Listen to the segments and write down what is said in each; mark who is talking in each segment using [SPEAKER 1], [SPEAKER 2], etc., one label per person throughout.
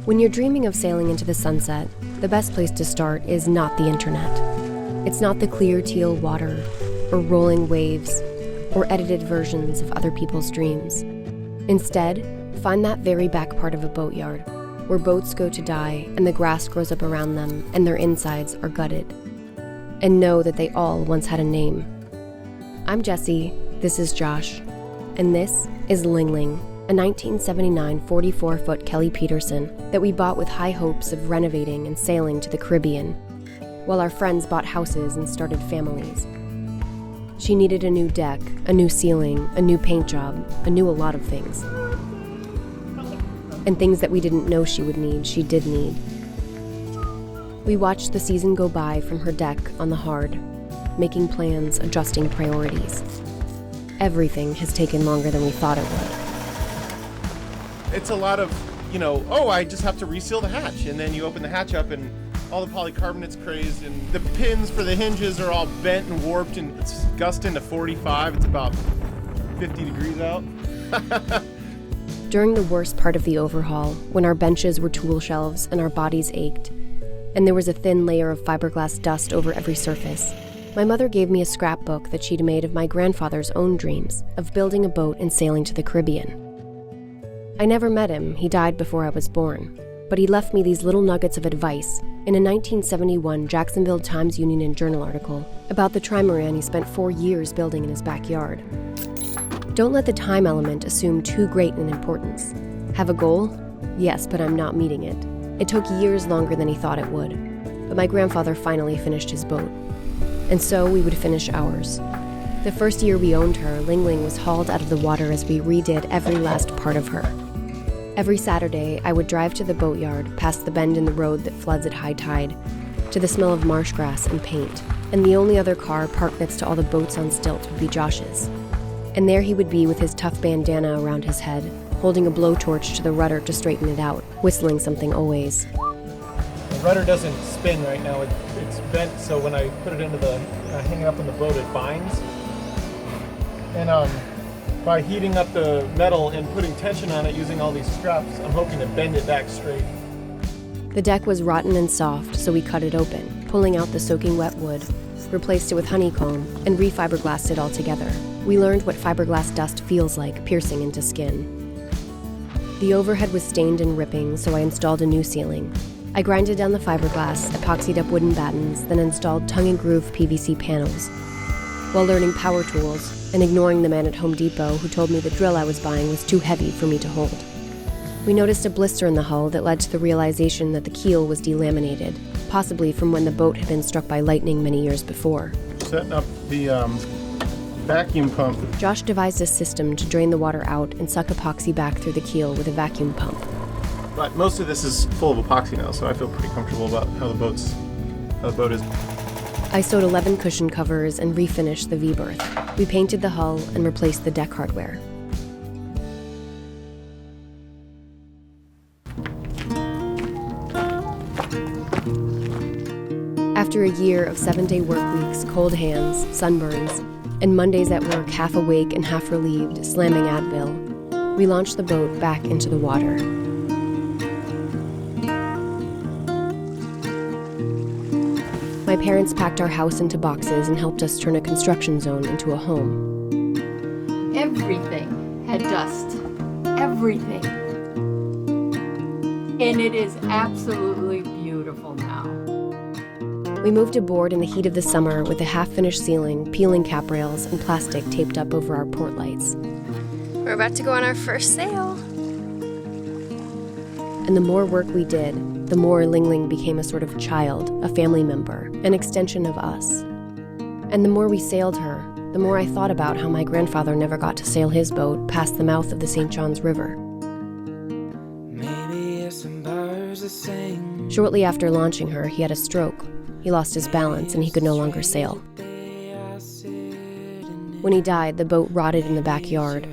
[SPEAKER 1] When you're dreaming of sailing into the sunset, the best place to start is not the internet. It's not the clear teal water, or rolling waves, or edited versions of other people's dreams. Instead, find that very back part of a boatyard, where boats go to die and the grass grows up around them and their insides are gutted. And know that they all once had a name. I'm Jessie, this is Josh, and this is Ling Ling, a 1979 44-foot Kelly Peterson that we bought with high hopes of renovating and sailing to the Caribbean, while our friends bought houses and started families. She needed a new deck, a new ceiling, a new paint job, a lot of things. And things that we didn't know she would need, she did need. We watched the season go by from her deck on the hard, making plans, adjusting priorities. Everything has taken longer than we thought it would.
[SPEAKER 2] It's a lot of, I just have to reseal the hatch. And then you open the hatch up and all the polycarbonate's crazed and the pins for the hinges are all bent and warped and it's gusting to 45. It's about 50 degrees out.
[SPEAKER 1] During the worst part of the overhaul, when our benches were tool shelves and our bodies ached, and there was a thin layer of fiberglass dust over every surface, my mother gave me a scrapbook that she'd made of my grandfather's own dreams of building a boat and sailing to the Caribbean. I never met him, he died before I was born, but he left me these little nuggets of advice in a 1971 Jacksonville Times-Union and Journal article about the trimaran he spent 4 years building in his backyard. Don't let the time element assume too great an importance. Have a goal? Yes, but I'm not meeting it. It took years longer than he thought it would, but my grandfather finally finished his boat. And so we would finish ours. The first year we owned her, Ling Ling was hauled out of the water as we redid every last part of her. Every Saturday, I would drive to the boatyard, past the bend in the road that floods at high tide, to the smell of marsh grass and paint, and the only other car parked next to all the boats on stilts would be Josh's. And there he would be with his tough bandana around his head, holding a blowtorch to the rudder to straighten it out, whistling something always.
[SPEAKER 3] The rudder doesn't spin right now, it's bent, so when I put it into hang it up on the boat, it binds. And by heating up the metal and putting tension on it using all these straps, I'm hoping to bend it back straight.
[SPEAKER 1] The deck was rotten and soft, so we cut it open, pulling out the soaking wet wood, replaced it with honeycomb, and refiberglassed it all together. We learned what fiberglass dust feels like, piercing into skin. The overhead was stained and ripping, so I installed a new ceiling. I grinded down the fiberglass, epoxied up wooden battens, then installed tongue-and-groove PVC panels, while learning power tools and ignoring the man at Home Depot who told me the drill I was buying was too heavy for me to hold. We noticed a blister in the hull that led to the realization that the keel was delaminated, possibly from when the boat had been struck by lightning many years before.
[SPEAKER 2] Setting up the vacuum pump.
[SPEAKER 1] Josh devised a system to drain the water out and suck epoxy back through the keel with a vacuum pump.
[SPEAKER 2] But most of this is full of epoxy now, so I feel pretty comfortable about how the boat is.
[SPEAKER 1] I sewed 11 cushion covers and refinished the V-berth. We painted the hull and replaced the deck hardware. After a year of 7-day work weeks, cold hands, sunburns, and Mondays at work half awake and half relieved, slamming Advil, we launched the boat back into the water. My parents packed our house into boxes and helped us turn a construction zone into a home.
[SPEAKER 4] Everything had dust. Everything. And it is absolutely beautiful now.
[SPEAKER 1] We moved aboard in the heat of the summer with a half-finished ceiling, peeling cap rails, and plastic taped up over our port lights.
[SPEAKER 5] We're about to go on our first sail.
[SPEAKER 1] And the more work we did, the more Ling Ling became a sort of child, a family member, an extension of us. And the more we sailed her, the more I thought about how my grandfather never got to sail his boat past the mouth of the St. Johns River. Shortly after launching her, he had a stroke. He lost his balance and he could no longer sail. When he died, the boat rotted in the backyard.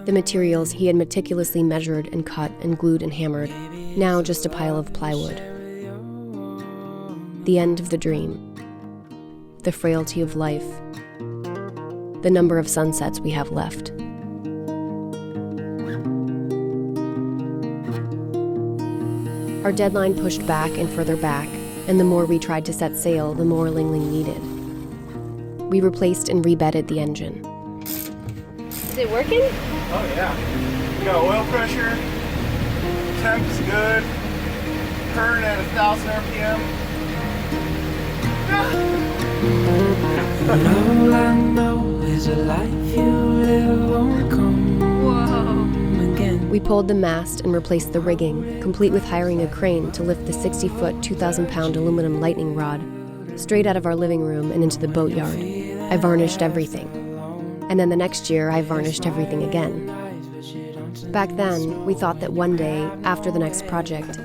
[SPEAKER 1] The materials he had meticulously measured and cut and glued and hammered, now just a pile of plywood. The end of the dream. The frailty of life. The number of sunsets we have left. Our deadline pushed back and further back, and the more we tried to set sail, the more Ling Ling needed. We replaced and rebedded the engine.
[SPEAKER 5] Is it working?
[SPEAKER 2] Oh yeah. We got oil pressure. Temp is good. Current at 1,000 RPM.
[SPEAKER 6] All I know is a life you live won't come again.
[SPEAKER 1] We pulled the mast and replaced the rigging, complete with hiring a crane to lift the 60-foot, 2,000-pound aluminum lightning rod straight out of our living room and into the boatyard. I varnished everything. And then the next year, I varnished everything again. Back then, we thought that one day, after the next project,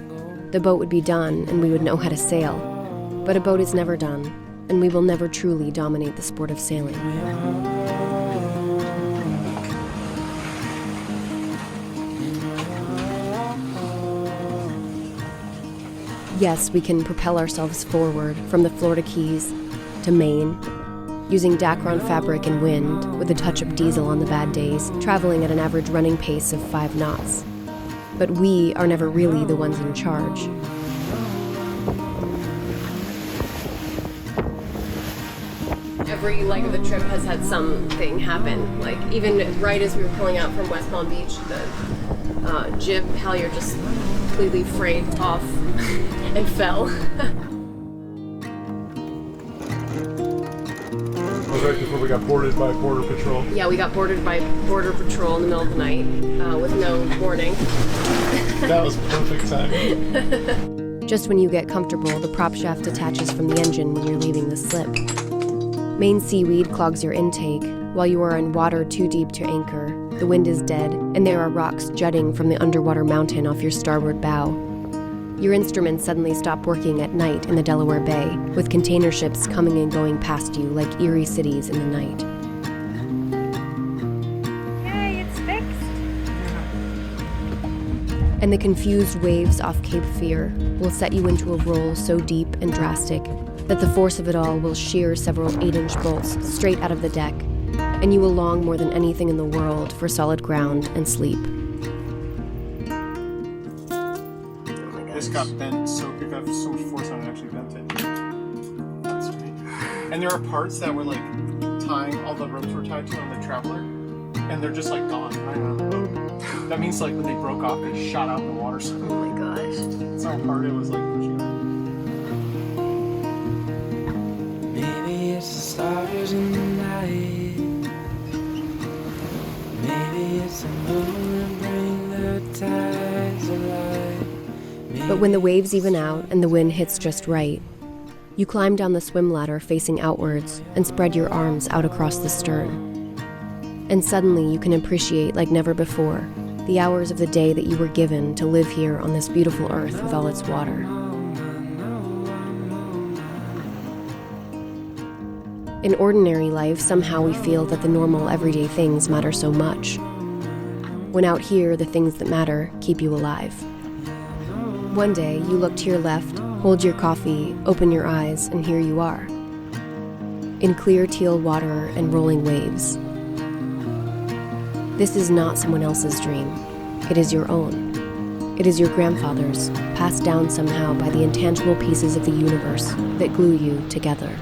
[SPEAKER 1] the boat would be done and we would know how to sail. But a boat is never done, and we will never truly dominate the sport of sailing. Yes, we can propel ourselves forward from the Florida Keys to Maine, using Dacron fabric and wind, with a touch of diesel on the bad days, traveling at an average running pace of 5 knots. But we are never really the ones in charge. Every leg of the trip has had something happen. Like, even right as we were pulling out from West Palm Beach, the jib halyard just completely frayed off and fell.
[SPEAKER 3] Right before we got boarded by Border Patrol.
[SPEAKER 1] Yeah, we got boarded by Border Patrol in the middle of the night with no warning.
[SPEAKER 3] That was perfect timing.
[SPEAKER 1] Just when you get comfortable, the prop shaft detaches from the engine when you're leaving the slip. Maine seaweed clogs your intake. While you are in water too deep to anchor, the wind is dead, and there are rocks jutting from the underwater mountain off your starboard bow. Your instruments suddenly stop working at night in the Delaware Bay, with container ships coming and going past you like eerie cities in the night.
[SPEAKER 5] Yay, it's fixed.
[SPEAKER 1] And the confused waves off Cape Fear will set you into a roll so deep and drastic that the force of it all will shear several 8-inch bolts straight out of the deck, and you will long more than anything in the world for solid ground and sleep.
[SPEAKER 2] This got bent so quick. I have so much force on it, actually bent it. That's sweet. And there are parts that were like tying, all the ropes were tied to on the Traveler, and they're just like gone right on the boat. That means like when they broke off, they shot out in the water. So
[SPEAKER 1] Oh my gosh.
[SPEAKER 2] that's how hard it was like pushing it.
[SPEAKER 6] Maybe it's the stars in the night. Maybe it's the moon that bring the tides alive.
[SPEAKER 1] But when the waves even out and the wind hits just right, you climb down the swim ladder facing outwards and spread your arms out across the stern. And suddenly you can appreciate like never before the hours of the day that you were given to live here on this beautiful earth with all its water. In ordinary life, somehow we feel that the normal everyday things matter so much. When out here, the things that matter keep you alive. One day, you look to your left, hold your coffee, open your eyes, and here you are. In clear teal water and rolling waves. This is not someone else's dream. It is your own. It is your grandfather's, passed down somehow by the intangible pieces of the universe that glue you together.